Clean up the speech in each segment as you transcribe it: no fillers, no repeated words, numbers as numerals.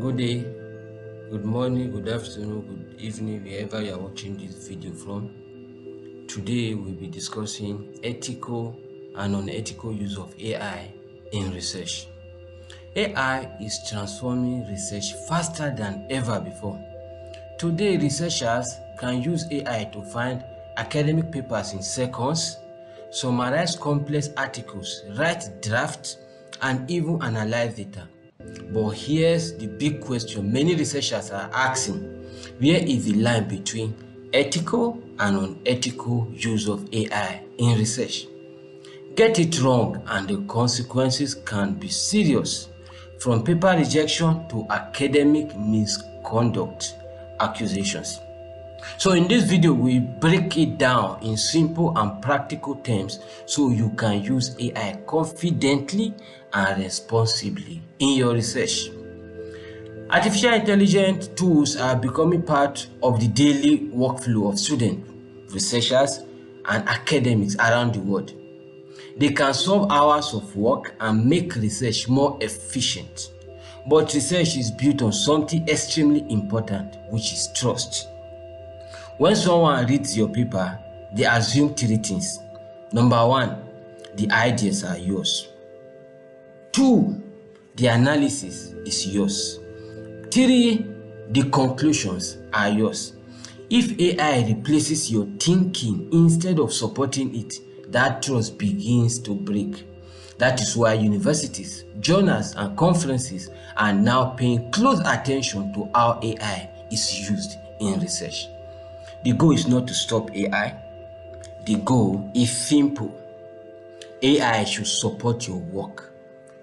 Good day, good morning, good afternoon, good evening, wherever you are watching this video from. Today we'll be discussing ethical and unethical use of AI in research. AI is transforming research faster than ever before. Today, researchers can use AI to find academic papers in seconds, summarize complex articles, write drafts, and even analyze data. But here's the big question many researchers are asking: where is the line between ethical and unethical use of AI in research? Get it wrong and the consequences can be serious, from paper rejection to academic misconduct accusations. So in this video, we break it down in simple and practical terms so you can use AI confidently and responsibly in your research. Artificial intelligence tools are becoming part of the daily workflow of students, researchers, and academics around the world. They can solve hours of work and make research more efficient. But research is built on something extremely important, which is trust. When someone reads your paper, they assume three things. Number one, the ideas are yours. Two, the analysis is yours. Three, the conclusions are yours. If AI replaces your thinking instead of supporting it, that trust begins to break. That is why universities, journals, and conferences are now paying close attention to how AI is used in research. The goal is not to stop AI. The goal is simple. AI should support your work,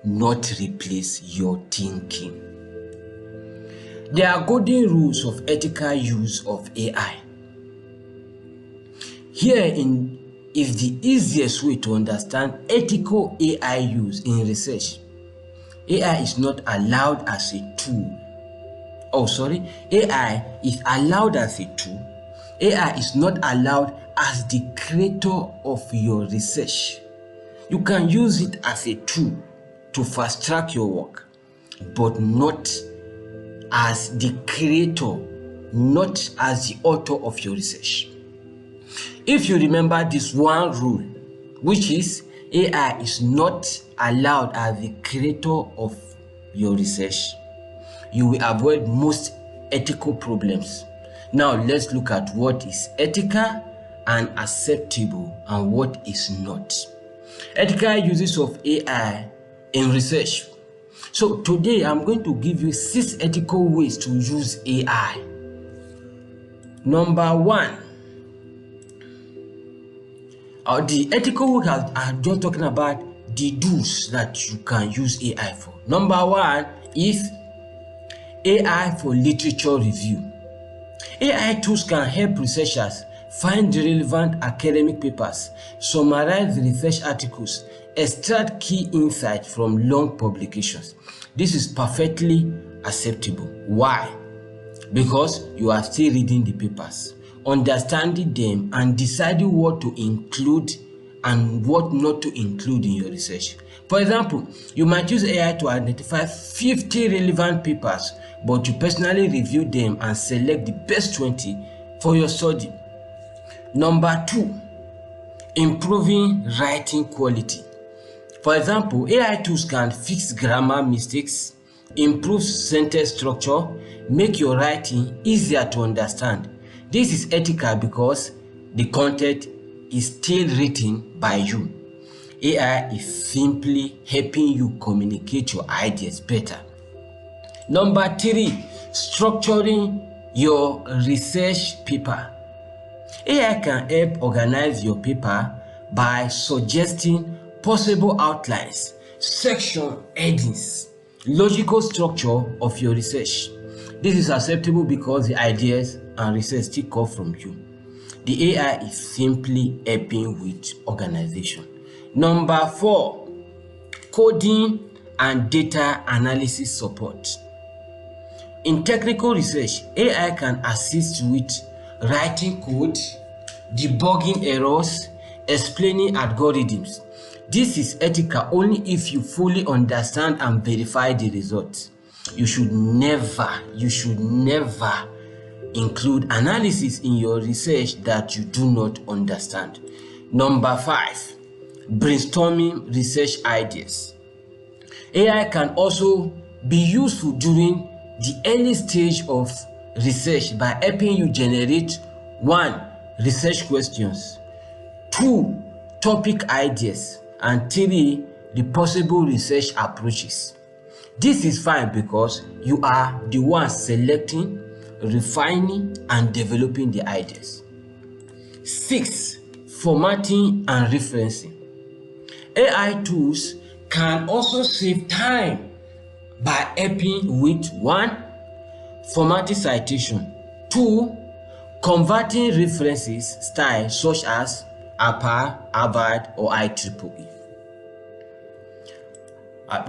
not replace your thinking. There are golden rules of ethical use of AI. Herein is the easiest way to understand ethical AI use in research. AI is not allowed as a tool. AI is allowed as a tool. AI is not allowed as the creator of your research. You can use it as a tool to fast track your work, but not as the creator, not as the author of your research. If you remember this one rule, which is AI is not allowed as the creator of your research, you will avoid most ethical problems. Now let's look at what is ethical and acceptable and what is not. Ethical uses of AI in research. So today I'm going to give you 6 ethical ways to use AI. Number 1, the ethical way I'm just talking about the do's that you can use AI for. Number 1 is AI for literature review. AI tools can help researchers find relevant academic papers, summarize research articles, extract key insights from long publications. This is perfectly acceptable. Why? Because you are still reading the papers, understanding them, and deciding what to include and what not to include in your research. For example, you might use AI to identify 50 relevant papers, but you personally review them and select the best 20 for your study. Number 2, improving writing quality. For example, AI tools can fix grammar mistakes, improve sentence structure, make your writing easier to understand. This is ethical because the content is still written by you. AI is simply helping you communicate your ideas better. Number 3, structuring your research paper. AI can help organize your paper by suggesting possible outlines, section headings, logical structure of your research. This is acceptable because the ideas and research still come from you. The AI is simply helping with organization. Number 4, coding and data analysis support. In technical research, AI can assist with writing code, debugging errors, explaining algorithms. This is ethical only if you fully understand and verify the results. You should never include analysis in your research that you do not understand. Number 5, brainstorming research ideas. AI can also be useful during the early stage of research by helping you generate 1. Research questions, 2. Topic ideas, and 3. The possible research approaches. This is fine because you are the one selecting, refining, and developing the ideas. 6. Formatting and referencing. AI tools can also save time by helping with 1. Formatting citation, 2. Converting references styles such as APA, Harvard, or IEEE.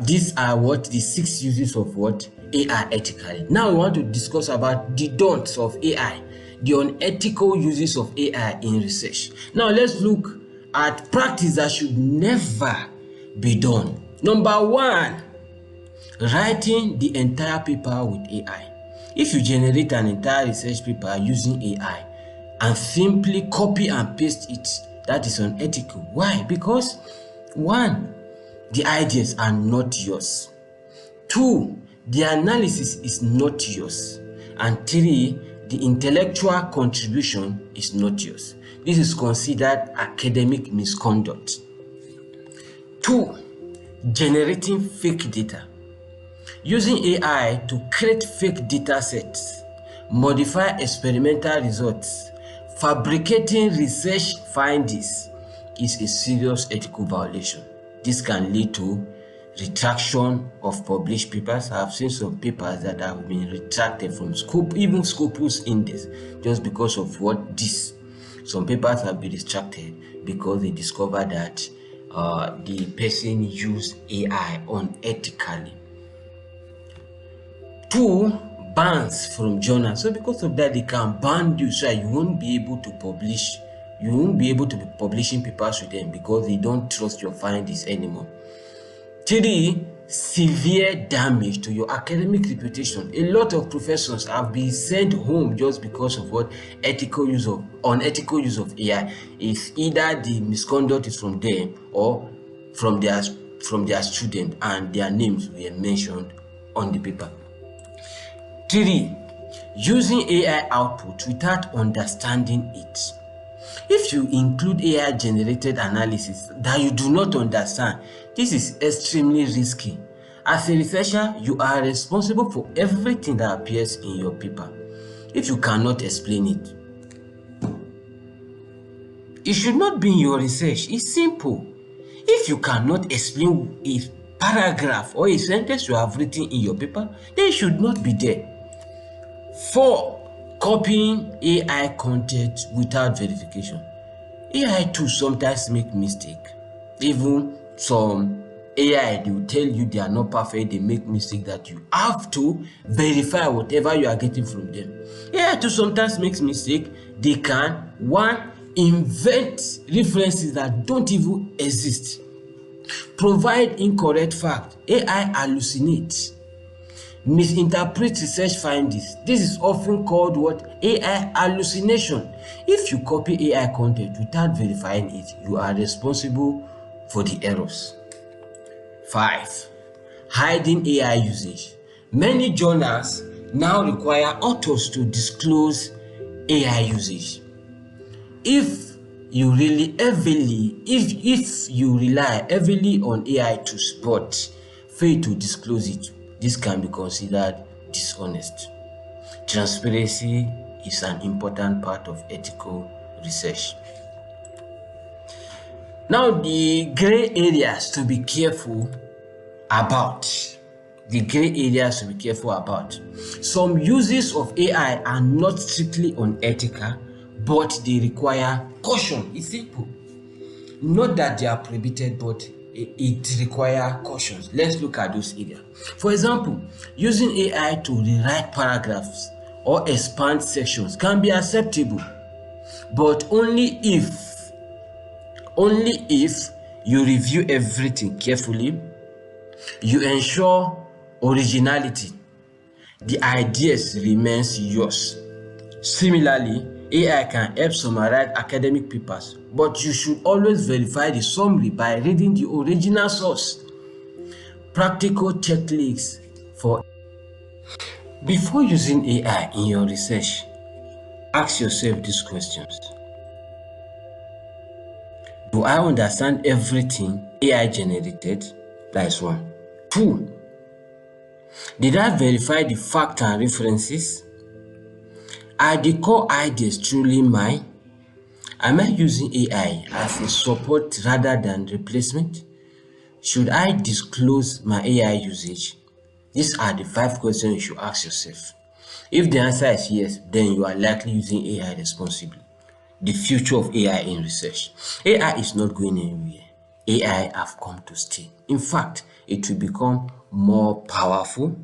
These are the 6 uses of AI ethically. Now we want to discuss about the don'ts of AI, the unethical uses of AI in research. Now let's look at practice that should never be done. Number 1, writing the entire paper with AI. If you generate an entire research paper using AI and simply copy and paste it, that is unethical. Why? Because 1, the ideas are not yours. 2, the analysis is not yours. And 3, the intellectual contribution is not yours. This is considered academic misconduct. 2, generating fake data. Using AI to create fake data sets, modify experimental results, fabricating research findings is a serious ethical violation. This can lead to retraction of published papers. I have seen some papers that have been retracted from even Scopus Index just because of this. Some papers have been retracted because they discovered that the person used AI unethically. 2, bans from journals. So because of that, they can ban you so you won't be able to publish. You won't be able to be publishing papers with them because they don't trust your findings anymore. 3, severe damage to your academic reputation. A lot of professors have been sent home just because of unethical use of AI. It's either the misconduct is from them or from their student, and their names were mentioned on the paper. 3, using AI output without understanding it. If you include AI generated analysis that you do not understand, this is extremely risky. As a researcher, you are responsible for everything that appears in your paper. If you cannot explain it, it should not be in your research. It's simple. If you cannot explain a paragraph or a sentence you have written in your paper, then it should not be there. 4, copying AI content without verification. AI tools sometimes make mistakes. Even some AI, they will tell you they are not perfect, they make mistakes that you have to verify whatever you are getting from them. AI tools sometimes makes mistakes. They can 1, invent references that don't even exist, provide incorrect facts. AI hallucinates, misinterpret research findings. This is often called AI hallucination. If you copy AI content without verifying it, you are responsible for the errors. 5, hiding AI usage. Many journals now require authors to disclose AI usage. If you rely heavily on AI tools but fail to disclose it, this can be considered dishonest. Transparency is an important part of ethical research. Now, the gray areas to be careful about. Some uses of AI are not strictly unethical, but they require caution. It's simple. Not that they are prohibited, but it requires caution. Let's look at those areas. For example, using AI to rewrite paragraphs or expand sections can be acceptable, but only if you review everything carefully, you ensure originality, The ideas remains yours. Similarly, AI can help summarize academic papers, but you should always verify the summary by reading the original source. Practical checklists for before using AI in your research, ask yourself these questions. Do I understand everything AI generated? That is one. Two, did I verify the facts and references? Are the core ideas truly mine? Am I using AI as a support rather than replacement? Should I disclose my AI usage? These are the 5 questions you should ask yourself. If the answer is yes, then you are likely using AI responsibly. The future of AI in research. AI is not going anywhere. AI have come to stay. In fact, it will become more powerful.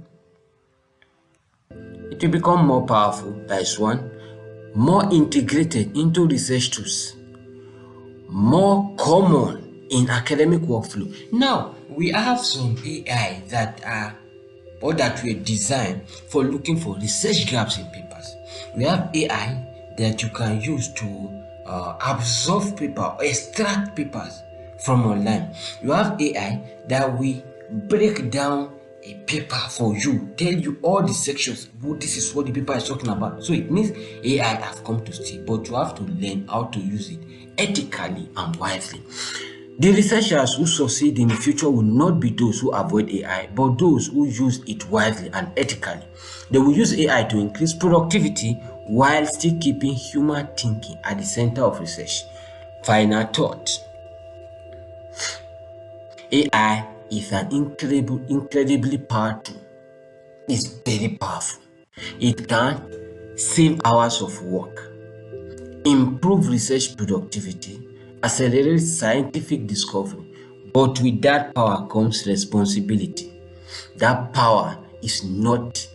That is one. More integrated into research tools. More common in academic workflow. Now, we have some AI that were designed for looking for research gaps in papers. We have AI that you can use to absorb paper or extract papers from online. You have AI that will break down a paper for you, tell you all the sections. This is what the paper is talking about. So it means AI have come to stay, but you have to learn how to use it ethically and wisely. The researchers who succeed in the future will not be those who avoid AI, but those who use it wisely and ethically. They will use AI to increase productivity while still keeping human thinking at the center of research. Final thought. AI is an incredibly powerful. It's very powerful. It can save hours of work, improve research productivity, accelerate scientific discovery. But with that power comes responsibility. That power is not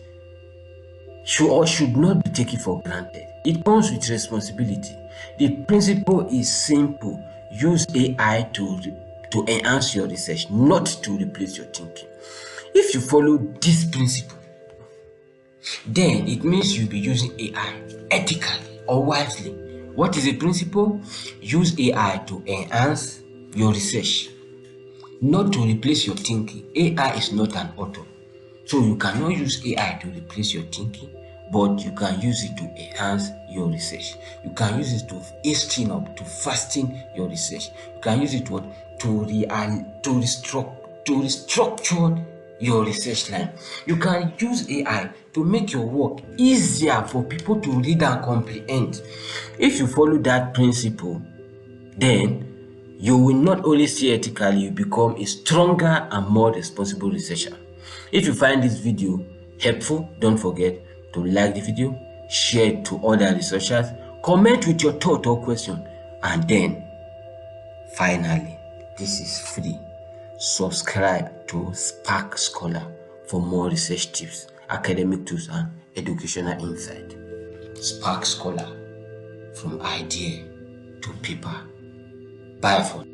should not be taken for granted. It comes with responsibility. The principle is simple. Use AI to enhance your research, not to replace your thinking. If you follow this principle, then it means you'll be using AI ethically or wisely. What is the principle? Use AI to enhance your research, not to replace your thinking. AI is not an author. So you cannot use AI to replace your thinking, but you can use it to enhance your research. You can use it to hasten up, to fasten your research. You can use it to restructure your research line. You can use AI to make your work easier for people to read and comprehend. If you follow that principle, then you will not only see ethically, you become a stronger and more responsible researcher. If you find this video helpful, don't forget to like the video, share it to other researchers, comment with your thought or question, and then finally, this is free. Subscribe to Spark Scholar for more research tips, academic tools, and educational insight. Spark Scholar, from idea to paper. Bye for now.